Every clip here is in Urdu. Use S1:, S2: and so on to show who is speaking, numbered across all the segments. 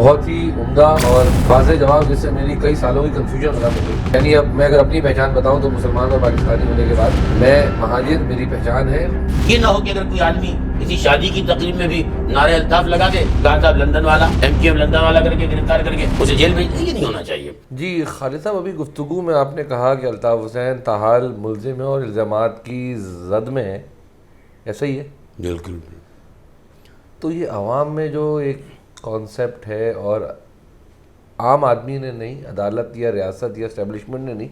S1: بہت ہی عمدہ اور واضح جواب جس سے میری کئی سالوں کی کنفیوژن ختم ہو گئی. یعنی اب میں اگر اپنی پہچان بتاؤں تو مسلمان اور پاکستانی ہونے کے بعد میں مہاجر میری پہچان ہے.
S2: یہ نہ ہو کہ اگر کوئی آدمی کسی شادی کی تقریب میں بھی نعرہ الطاف لگا دے، کہا صاحب لندن والا، MQM لندن والا کر کے گرفتار کر کے اسے جیل بھیج دے. یہ نہیں ہونا چاہیے.
S1: جی خالد صاحب، ابھی گفتگو میں آپ نے کہا کہ الطاف حسین تاحال ملزم ہے اور الزامات کی زد میں ہے، ایسا ہی ہے؟
S2: بالکل.
S1: تو یہ عوام میں جو ایک کانسیپٹ ہے، اور عام آدمی نے نہیں، عدالت یا ریاست یا اسٹیبلشمنٹ نے نہیں،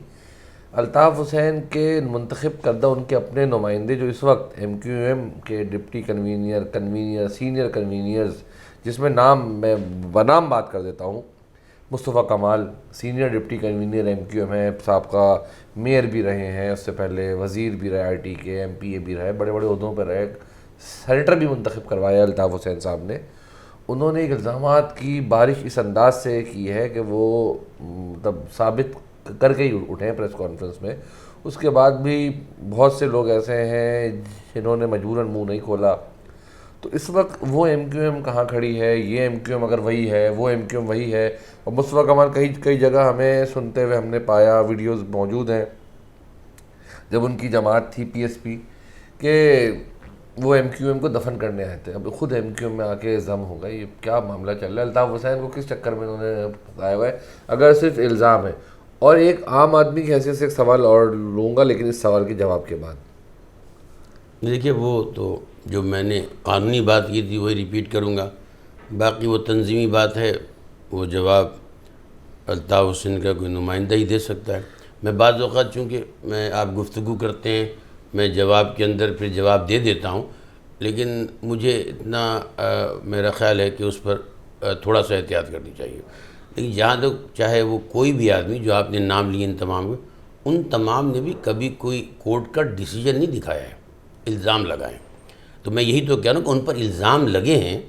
S1: الطاف حسین کے منتخب کردہ ان کے اپنے نمائندے جو اس وقت MQM کے ڈپٹی کنوینئر سینئر کنوینئرز، جس میں نام میں بنام بات کر دیتا ہوں، مصطفیٰ کمال سینئر ڈپٹی کنوینئر MQM ہیں، سابقہ میئر بھی رہے ہیں، اس سے پہلے وزیر بھی رہے RT کے، MPA بھی رہے، بڑے بڑے عہدوں پہ رہے، سینیٹر بھی منتخب کروایا الطاف حسین صاحب نے. انہوں نے ایک الزامات کی بارش اس انداز سے کی ہے کہ وہ مطلب ثابت کر کے ہی اٹھے ہیں پریس کانفرنس میں. اس کے بعد بھی بہت سے لوگ ایسے ہیں جنہوں نے مجبوراً منہ نہیں کھولا. تو اس وقت وہ MQM کہاں کھڑی ہے؟ یہ MQM اگر وہی ہے، وہ MQM وہی ہے. اور مصطفیٰ کمال کئی جگہ ہمیں سنتے ہوئے ہم نے پایا، ویڈیوز موجود ہیں جب ان کی جماعت تھی PSP، کہ وہ MQM کو دفن کرنے آئے تھے. اب خود MQM میں آ کے ضم ہو گئے. یہ کیا معاملہ چل رہا ہے؟ الطاف حسین کو کس چکر میں انہوں نے پھنسایا ہوا ہے اگر صرف الزام ہے؟ اور ایک عام آدمی کی حیثیت سے ایک سوال اور لوں گا، لیکن اس سوال کے جواب کے بعد.
S2: دیکھیے، وہ تو جو میں نے قانونی بات کی تھی وہی ریپیٹ کروں گا. باقی وہ تنظیمی بات ہے، وہ جواب الطاف حسین کا کوئی نمائندہ ہی دے سکتا ہے. میں بعض اوقات چونکہ آپ گفتگو کرتے ہیں، میں جواب کے اندر پھر جواب دے دیتا ہوں، لیکن مجھے اتنا میرا خیال ہے کہ اس پر تھوڑا سا احتیاط کرنی چاہیے. لیکن جہاں تک چاہے وہ کوئی بھی آدمی جو آپ نے نام لیے ان تمام نے بھی کبھی کوئی کورٹ کا ڈیسیجن نہیں دکھایا ہے، الزام لگائیں. تو میں یہی تو کہہ رہا ہوں کہ ان پر الزام لگے ہیں.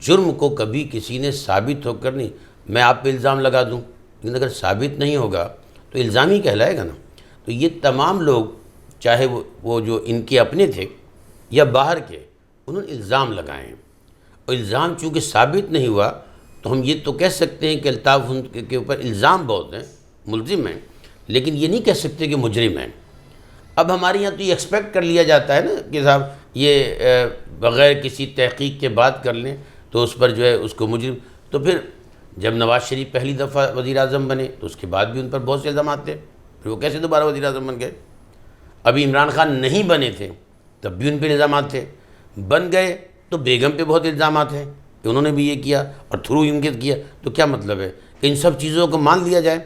S2: جرم کو کبھی کسی نے ثابت ہو کر نہیں، میں آپ پہ الزام لگا دوں لیکن اگر ثابت نہیں ہوگا تو الزام ہی کہلائے گا نا. تو یہ تمام لوگ، چاہے وہ جو ان کے اپنے تھے یا باہر کے، انہوں نے الزام لگائے ہیں. اور الزام چونکہ ثابت نہیں ہوا تو ہم یہ تو کہہ سکتے ہیں کہ الطاف کے اوپر الزام بہت ہیں، ملزم ہیں، لیکن یہ نہیں کہہ سکتے کہ مجرم ہیں. اب ہمارے یہاں تو یہ ایکسپیکٹ کر لیا جاتا ہے نا کہ صاحب یہ بغیر کسی تحقیق کے بات کر لیں تو اس پر جو ہے اس کو مجرم. تو پھر جب نواز شریف پہلی دفعہ وزیر اعظم بنے تو اس کے بعد بھی ان پر بہت سے الزامات تھے، پھر وہ کیسے دوبارہ وزیر اعظم بن گئے؟ ابھی عمران خان نہیں بنے تھے تب بھی ان پہ الزامات تھے، بن گئے تو بیگم پہ بہت الزامات ہیں کہ انہوں نے بھی یہ کیا اور تھرو انگت کیا. تو کیا مطلب ہے کہ ان سب چیزوں کو مان لیا جائے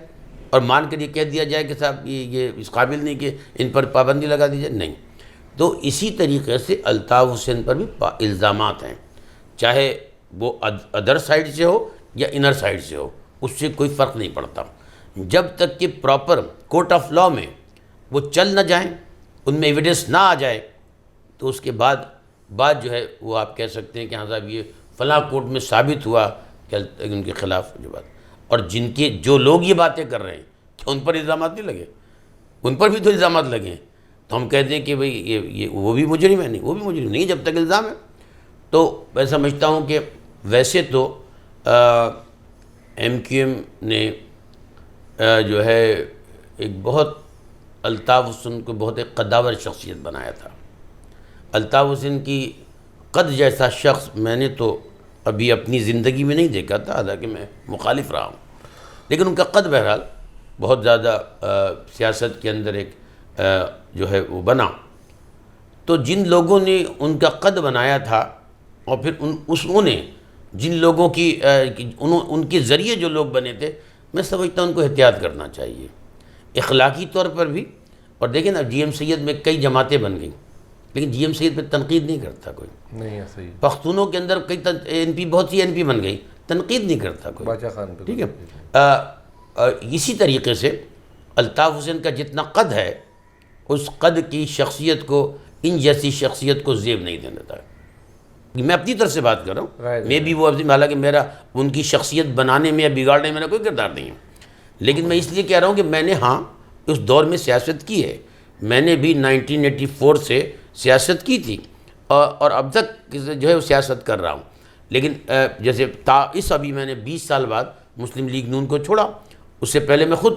S2: اور مان کر یہ کہہ دیا جائے کہ صاحب یہ اس قابل نہیں کہ ان پر پابندی لگا دی جائے؟ نہیں. تو اسی طریقے سے الطاف حسین پر بھی الزامات ہیں، چاہے وہ ادر سائڈ سے ہو یا انر سائڈ سے ہو، اس سے کوئی فرق نہیں پڑتا. جب تک کہ پراپر کورٹ آف لاء میں وہ چل نہ جائیں، ان میں ایویڈنس نہ آ جائے، تو اس کے بعد جو ہے وہ آپ کہہ سکتے ہیں کہ ہاں صاحب یہ فلاں کورٹ میں ثابت ہوا کہ ان کے خلاف جو بات. اور جو لوگ یہ باتیں کر رہے ہیں کہ ان پر الزامات نہیں لگے، ان پر بھی تو الزامات لگے ہیں، تو ہم کہتے ہیں کہ بھئی یہ وہ بھی مجرم ہے؟ نہیں، وہ بھی مجرم نہیں جب تک الزام ہے. تو میں سمجھتا ہوں کہ ویسے تو MQM نے جو ہے ایک بہت الطاف حسین کو بہت ایک قداور شخصیت بنایا تھا. الطاف حسین کی قد جیسا شخص میں نے تو ابھی اپنی زندگی میں نہیں دیکھا تھا، حالانکہ میں مخالف رہا ہوں، لیکن ان کا قد بہرحال بہت زیادہ سیاست کے اندر ایک جو ہے وہ بنا. تو جن لوگوں نے ان کا قد بنایا تھا اور پھر انہوں نے جن لوگوں کی ان کے ذریعے جو لوگ بنے تھے، میں سمجھتا ہوں ان کو احتیاط کرنا چاہیے اخلاقی طور پر بھی. اور دیکھیں نا، GM سید میں کئی جماعتیں بن گئیں، لیکن GM سید پہ تنقید نہیں کرتا کوئی.
S1: نہیں ہے صحیح.
S2: پختونوں کے اندر کئی NP بہت سی NP بن گئی، تنقید نہیں کرتا کوئی.
S1: باچا خان پہ
S2: ٹھیک ہے. اسی طریقے سے الطاف حسین کا جتنا قد ہے، اس قد کی شخصیت کو ان جیسی شخصیت کو زیب نہیں دینا تھا. میں اپنی طرف سے بات کر رہا ہوں، میں بھی وہ حالانکہ میرا ان کی شخصیت بنانے میں یا بگاڑنے میں میرا کوئی کردار نہیں ہے، لیکن میں اس لیے کہہ رہا ہوں کہ میں نے اس دور میں سیاست کی ہے. میں نے بھی 1984 سے سیاست کی تھی اور اب تک جو ہے وہ سیاست کر رہا ہوں. لیکن جیسے اس ابھی میں نے 20 سال بعد مسلم لیگ نون کو چھوڑا، اس سے پہلے میں خود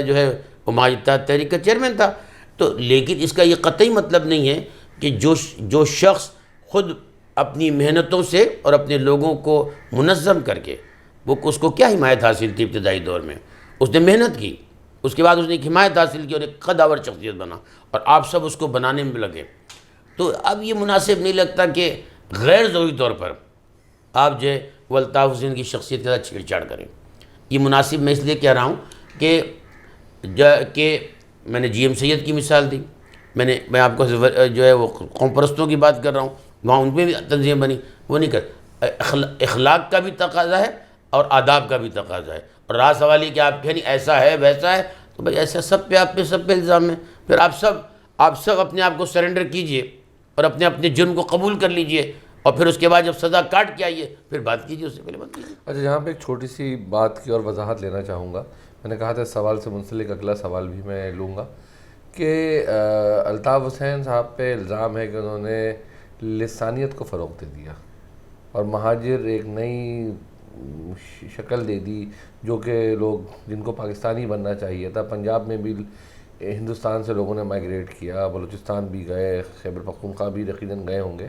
S2: جو ہے وہ مہاجر اتحاد تحریک کا چیئرمین تھا. تو لیکن اس کا یہ قطعی مطلب نہیں ہے کہ جو شخص خود اپنی محنتوں سے اور اپنے لوگوں کو منظم کر کے اس کو کیا حمایت حاصل تھی ابتدائی دور میں، اس نے محنت کی، اس کے بعد اس نے ایک حمایت حاصل کی اور ایک قدآور شخصیت بنا، اور آپ سب اس کو بنانے میں لگے. تو اب یہ مناسب نہیں لگتا کہ غیر ضروری طور پر آپ جو ہے وہ الطاف حسین کی شخصیت کے ساتھ چھیڑ چھاڑ کریں. یہ مناسب میں اس لیے کہہ رہا ہوں کہ میں نے جی ایم سید کی مثال دی، میں آپ کو جو ہے وہ قوم پرستوں کی بات کر رہا ہوں، وہاں ان میں بھی تنظیم بنی، وہ نہیں کر اخلاق کا بھی تقاضا ہے اور آداب کا بھی تقاضا ہے. اور رہا سوال یہ کہ آپ کہیں نہیں ایسا ہے ویسا ہے، تو بھائی ایسا سب پہ الزام ہے. پھر آپ سب اپنے آپ کو سرنڈر کیجئے اور اپنے جرم کو قبول کر لیجئے، اور پھر اس کے بعد جب سزا کاٹ کے آئیے پھر بات کیجئے، اس سے پہلے بات کیجئے.
S1: اچھا، یہاں پہ ایک چھوٹی سی بات کی اور وضاحت لینا چاہوں گا. میں نے کہا تھا اس سوال سے منسلک اگلا سوال بھی میں لوں گا کہ الطاف حسین صاحب پہ الزام ہے کہ انہوں نے لسانیت کو فروغ دے دیا اور مہاجر ایک نئی شکل دے دی، جو کہ لوگ جن کو پاکستانی بننا چاہیے تھا. پنجاب میں بھی ہندوستان سے لوگوں نے مائیگریٹ کیا، بلوچستان بھی گئے، خیبر پختونخوا بھی یقیناً گئے ہوں گے.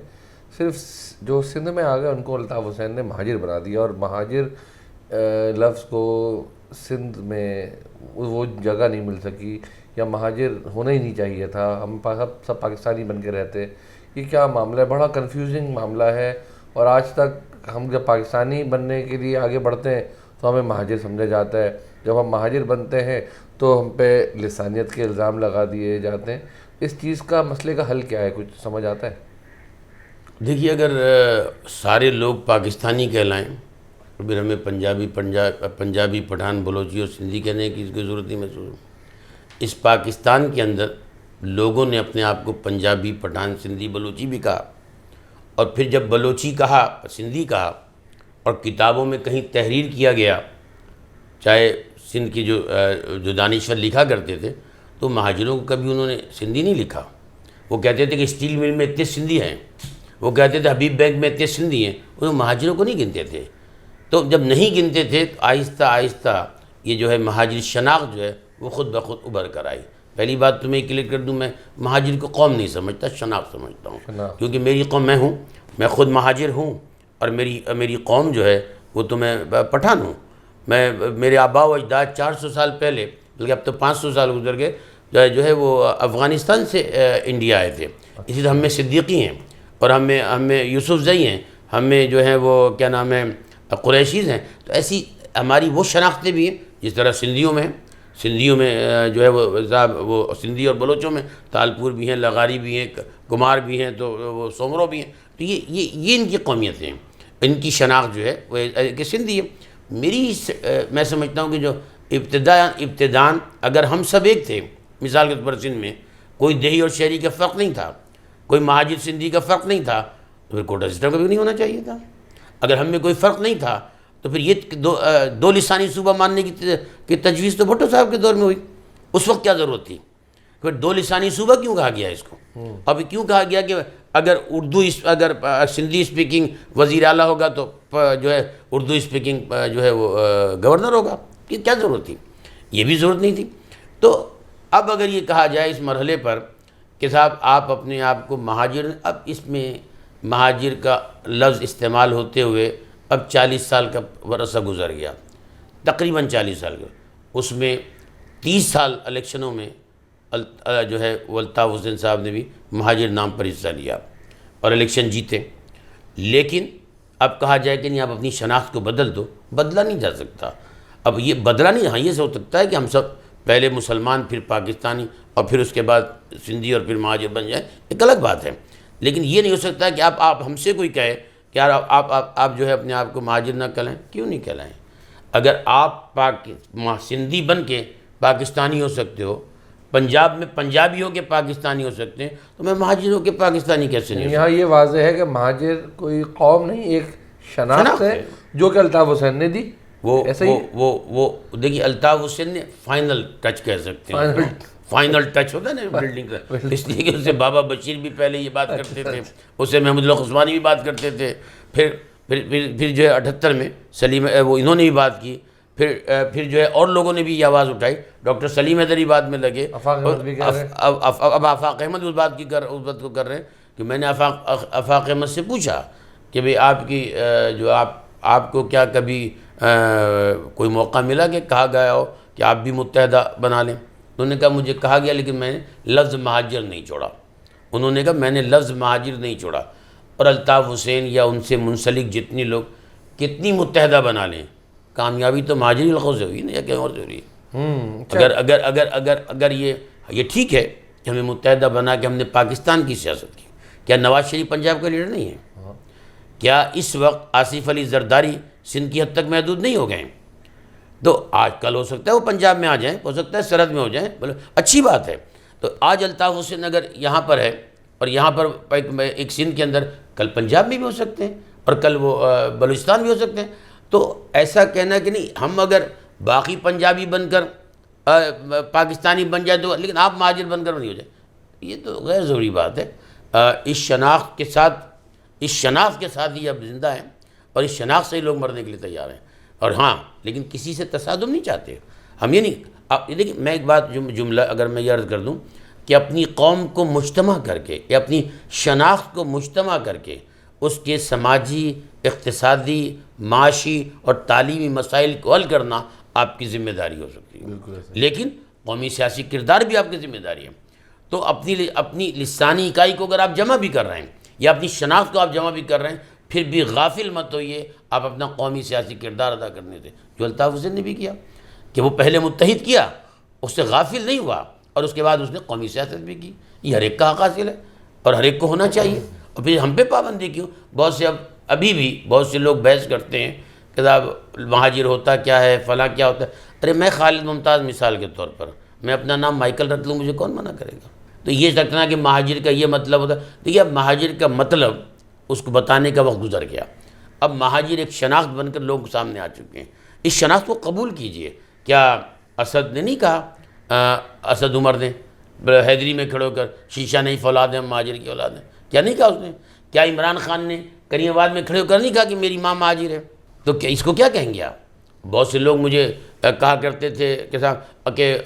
S1: صرف جو سندھ میں آ گئے ان کو الطاف حسین نے مہاجر بنا دیا، اور مہاجر لفظ کو سندھ میں وہ جگہ نہیں مل سکی، یا مہاجر ہونا ہی نہیں چاہیے تھا، ہم سب پاکستانی بن کے رہتے. یہ کیا معاملہ ہے؟ بڑا کنفیوزنگ معاملہ ہے. اور آج تک ہم جب پاکستانی بننے کے لیے آگے بڑھتے ہیں تو ہمیں مہاجر سمجھا جاتا ہے، جب ہم مہاجر بنتے ہیں تو ہم پہ لسانیت کے الزام لگا دیے جاتے ہیں. اس چیز کا مسئلے کا حل کیا ہے؟ کچھ سمجھ آتا ہے؟
S2: دیکھیے، اگر سارے لوگ پاکستانی کہلائیں تو پھر ہمیں پنجابی پٹھان بلوچی اور سندھی کہنے کی کوئی ضرورت نہیں محسوس ہو. اس پاکستان کے اندر لوگوں نے اپنے آپ کو پنجابی، پٹھان، سندھی، بلوچی بھی کہا، اور پھر جب بلوچی کہا، سندھی کہا، اور کتابوں میں کہیں تحریر کیا گیا، چاہے سندھ کی جو دانشور لکھا کرتے تھے، تو مہاجروں کو کبھی انہوں نے سندھی نہیں لکھا. وہ کہتے تھے کہ اسٹیل مل میں اتنے سندھی ہیں، وہ کہتے تھے حبیب بینک میں اتنے سندھی ہیں، انہوں مہاجروں کو نہیں گنتے تھے. تو جب نہیں گنتے تھے تو آہستہ آہستہ یہ جو ہے مہاجر شناخت جو ہے وہ خود بخود ابھر کر آئی. پہلی بات تو میں کلیئر کر دوں، میں مہاجر کو قوم نہیں سمجھتا، شناخت سمجھتا ہوں، کیونکہ میری قوم میں ہوں، میں خود مہاجر ہوں، اور میری قوم جو ہے وہ تو میں پٹھان ہوں. میرے آباء و اجداد 400 سال پہلے، بلکہ اب تو 500 سال گزر گئے، جو ہے وہ افغانستان سے انڈیا آئے تھے. اسی طرح ہم میں صدیقی ہیں، اور ہم میں یوسف زئی ہیں، ہم میں جو ہیں وہ کیا نام ہے قریشیز ہیں. تو ایسی ہماری وہ شناختیں بھی ہیں، جس طرح سندھیوں میں جو ہے وہ سندھی اور بلوچوں میں تالپور بھی ہیں، لغاری بھی ہیں، کمار بھی ہیں، تو وہ سومرو بھی ہیں. تو یہ ان کی قومیتیں ہیں، ان کی شناخت جو ہے وہ کہ سندھی ہے. میں سمجھتا ہوں کہ جو ابتدان اگر ہم سب ایک تھے، مثال کے طور پر سندھ میں کوئی دیہی اور شہری کا فرق نہیں تھا، کوئی مہاجر سندھی کا فرق نہیں تھا، تو پھر کوٹا سسٹم کا بھی نہیں ہونا چاہیے تھا. اگر ہم میں کوئی فرق نہیں تھا تو پھر یہ دو لسانی صوبہ ماننے کی تجویز تو بھٹو صاحب کے دور میں ہوئی. اس وقت کیا ضرورت تھی؟ پھر دو لسانی صوبہ کیوں کہا گیا اس کو؟ اب کیوں کہا گیا کہ اگر سندھی اسپیکنگ وزیر اعلیٰ ہوگا تو جو ہے اردو اسپیکنگ جو ہے وہ گورنر ہوگا؟ کیا ضرورت تھی؟ یہ بھی ضرورت نہیں تھی. تو اب اگر یہ کہا جائے اس مرحلے پر کہ صاحب آپ اپنے آپ کو مہاجر، اب اس میں مہاجر کا لفظ استعمال ہوتے ہوئے اب 40 سال کا عرصہ گزر گیا، تقریباً 40 سال کا. اس میں 30 سال الیکشنوں میں جو ہے وہ الطاف حسین صاحب نے بھی مہاجر نام پر حصہ لیا اور الیکشن جیتے. لیکن اب کہا جائے کہ نہیں آپ اپنی شناخت کو بدل دو، بدلا نہیں جا سکتا. اب یہ بدلا نہیں، ہاں یہ ہو سکتا ہے کہ ہم سب پہلے مسلمان، پھر پاکستانی، اور پھر اس کے بعد سندھی، اور پھر مہاجر بن جائیں، ایک الگ بات ہے. لیکن یہ نہیں ہو سکتا کہ آپ ہم سے کوئی کہے کہ یار آپ جو ہے اپنے آپ کو مہاجر نہ کہلائیں. کیوں نہیں کہلائیں؟ اگر آپ سندھی بن کے پاکستانی ہو سکتے ہو، پنجاب میں پنجابی ہو کے پاکستانی ہو سکتے ہیں، تو میں مہاجر ہو کے پاکستانی کیسے نہیں ہو سکتا؟
S1: یہاں یہ واضح ہے کہ مہاجر کوئی قوم نہیں، ایک شناخت ہے جو کہ الطاف حسین نے دی.
S2: وہ دیکھیے الطاف حسین نے فائنل ٹچ کہہ سکتے ہیں، فائنل ٹچ ہوتا ہے نا بلڈنگ کا، اس لیے کہ اس سے بابا بشیر بھی پہلے یہ بات کرتے تھے، اس سے محمود اللہ عثمانی بھی بات کرتے تھے، پھر پھر جو ہے 78 میں سلیم وہ انہوں نے بھی بات کی، پھر جو ہے اور لوگوں نے بھی یہ آواز اٹھائی، ڈاکٹر سلیم حیدری بعد میں لگے،
S1: آفاق احمد بھی کہہ رہے ہیں۔
S2: اب آفاق احمد اس بات کو کر رہے ہیں کہ میں نے آفاق احمد سے پوچھا کہ بھئی آپ کی جو آپ کو کیا کبھی کوئی موقع ملا کہ کہا گیا ہو کہ آپ بھی متحدہ بنا لیں؟ انہوں نے کہا مجھے کہا گیا لیکن میں نے لفظ مہاجر نہیں چھوڑا، انہوں نے کہا میں نے لفظ مہاجر نہیں چھوڑا۔ اور الطاف حسین یا ان سے منسلک جتنی لوگ کتنی متحدہ بنا لیں، کامیابی تو مہاجری لفظ سے ہوئی نا یا کہیں اور سے ہو رہی ہے؟ اگر یہ ٹھیک ہے کہ ہمیں متحدہ بنا کے ہم نے پاکستان کی سیاست کی، کیا نواز شریف پنجاب کا لیڈر نہیں ہے؟ کیا اس وقت آصف علی زرداری سندھ کی حد تک محدود نہیں ہو گئے ہیں؟ تو آج کل ہو سکتا ہے وہ پنجاب میں آ جائیں، ہو سکتا ہے سرحد میں ہو جائیں، بولے اچھی بات ہے۔ تو آج الطاف حسین اگر یہاں پر ہے اور یہاں پر ایک سندھ کے اندر، کل پنجاب میں بھی ہو سکتے ہیں اور کل وہ بلوچستان بھی ہو سکتے ہیں۔ تو ایسا کہنا کہ نہیں ہم اگر باقی پنجابی بن کر پاکستانی بن جائے تو، لیکن آپ مہاجر بن کر نہیں ہو جائے، یہ تو غیر ضروری بات ہے۔ اس شناخت کے ساتھ ہی اب زندہ ہیں اور اس شناخت سے ہی لوگ مرنے کے لیے تیار ہیں۔ اور ہاں لیکن کسی سے تصادم نہیں چاہتے ہم، یہ نہیں دیکھیں میں ایک بات جملہ اگر میں یہ عرض کر دوں کہ اپنی قوم کو مجتمع کر کے یا اپنی شناخت کو مجتمع کر کے اس کے سماجی، اقتصادی، معاشی اور تعلیمی مسائل کو حل کرنا آپ کی ذمہ داری ہو سکتی ہے، لیکن قومی سیاسی کردار بھی آپ کی ذمہ داری ہے۔ تو اپنی لسانی اکائی کو اگر آپ جمع بھی کر رہے ہیں یا اپنی شناخت کو آپ جمع بھی کر رہے ہیں، پھر بھی غافل مت ہوئیے آپ اپنا قومی سیاسی کردار ادا کرنے سے، جو الطاف حسین نے بھی کیا کہ وہ پہلے متحد کیا، اس سے غافل نہیں ہوا اور اس کے بعد اس نے قومی سیاست بھی کی۔ یہ ہر ایک کا حق حاصل ہے اور ہر ایک کو ہونا چاہیے۔ اور پھر ہم پہ پابندی کیوں؟ بہت سے ابھی بھی بہت سے لوگ بحث کرتے ہیں کہ مہاجر ہوتا کیا ہے، فلاں کیا ہوتا ہے۔ ارے میں خالد ممتاز مثال کے طور پر میں اپنا نام مائیکل رکھ لوں، مجھے کون منع کرے گا؟ تو یہ رکھنا کہ مہاجر کا یہ مطلب ہوتا ہے، دیکھیے اب مہاجر کا مطلب اس کو بتانے کا وقت گزر گیا۔ اب مہاجر ایک شناخت بن کر لوگ سامنے آ چکے ہیں، اس شناخت کو قبول کیجئے۔ کیا اسد نے نہیں کہا، اسد عمر نے حیدری میں کھڑے ہو کر شیشہ نہیں فولاد ہیں، ہم مہاجر کی اولاد ہیں؟ کیا نہیں کہا اس نے؟ کیا عمران خان نے کریم آباد میں کھڑے ہو کر نہیں کہا کہ میری ماں مہاجر ہے؟ تو کیا اس کو کیا کہیں گے آپ؟ بہت سے لوگ مجھے کہا کرتے تھے کہ صاحب کہ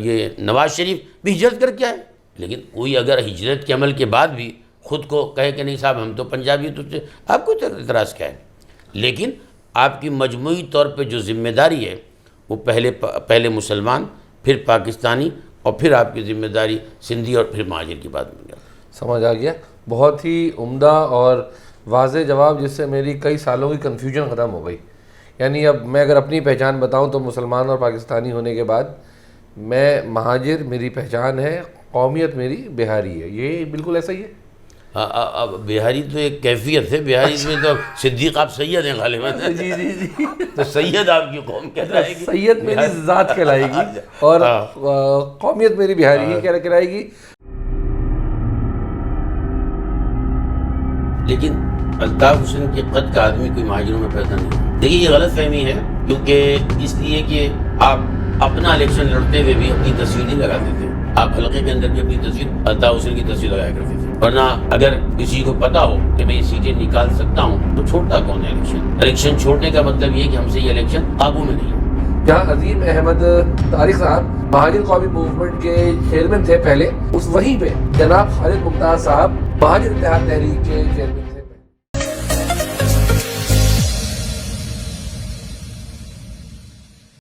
S2: یہ نواز شریف بھی ہجرت کر کے آئے، لیکن کوئی اگر ہجرت کے عمل کے بعد بھی خود کو کہے کہ نہیں صاحب ہم تو پنجابی، تو آپ کو اعتراض کیا ہے؟ لیکن آپ کی مجموعی طور پہ جو ذمہ داری ہے وہ پہلے مسلمان، پھر پاکستانی، اور پھر آپ کی ذمہ داری سندھی، اور پھر مہاجر کی بات بن گیا۔
S1: سمجھ آ گیا، بہت ہی عمدہ اور واضح جواب، جس سے میری کئی سالوں کی کنفیوژن ختم ہو گئی۔ یعنی اب میں اگر اپنی پہچان بتاؤں تو مسلمان اور پاکستانی ہونے کے بعد میں مہاجر میری پہچان ہے، قومیت میری بہاری ہے، یہ بالکل ایسا ہی ہے۔
S2: اب بہاری تو ایک کیفیت ہے، بہاری میں تو صدیق آپ سید ہیں غالباً،
S1: جی جی جی،
S2: تو سید آپ کی قوم کہلائے گی،
S1: سید میری ذات کہلائے گی اور قومیت میری بہاری ہی کہلائے گی۔
S2: لیکن الطاف حسین کے قد کا آدمی کوئی مہاجروں میں پیدا نہیں۔ دیکھیے یہ غلط فہمی ہے، کیونکہ اس لیے کہ آپ اپنا الیکشن لڑتے ہوئے بھی اپنی تصویر نہیں لگاتے تھے، آپ حلقے کے اندر بھی اپنی تصویر الطاف حسین کی تصویر لگایا کرتے تھے، ورنہ اگر کسی کو پتا ہو کہ میں یہ سیٹیں نکال سکتا ہوں تو چھوڑتا کون ہے الیکشن چھوڑنے کا مطلب یہ ہے کہ ہم سے یہ الیکشن قابو میں نہیں ہے۔
S1: جہاں عظیم احمد طارق صاحب مہاجر قومی موومنٹ کے چیئرمین تھے پہلے، اس وہیں پہ جناب خالد ممتاز صاحب مہاجر اتحاد تحریک کے چیئرمین تھے۔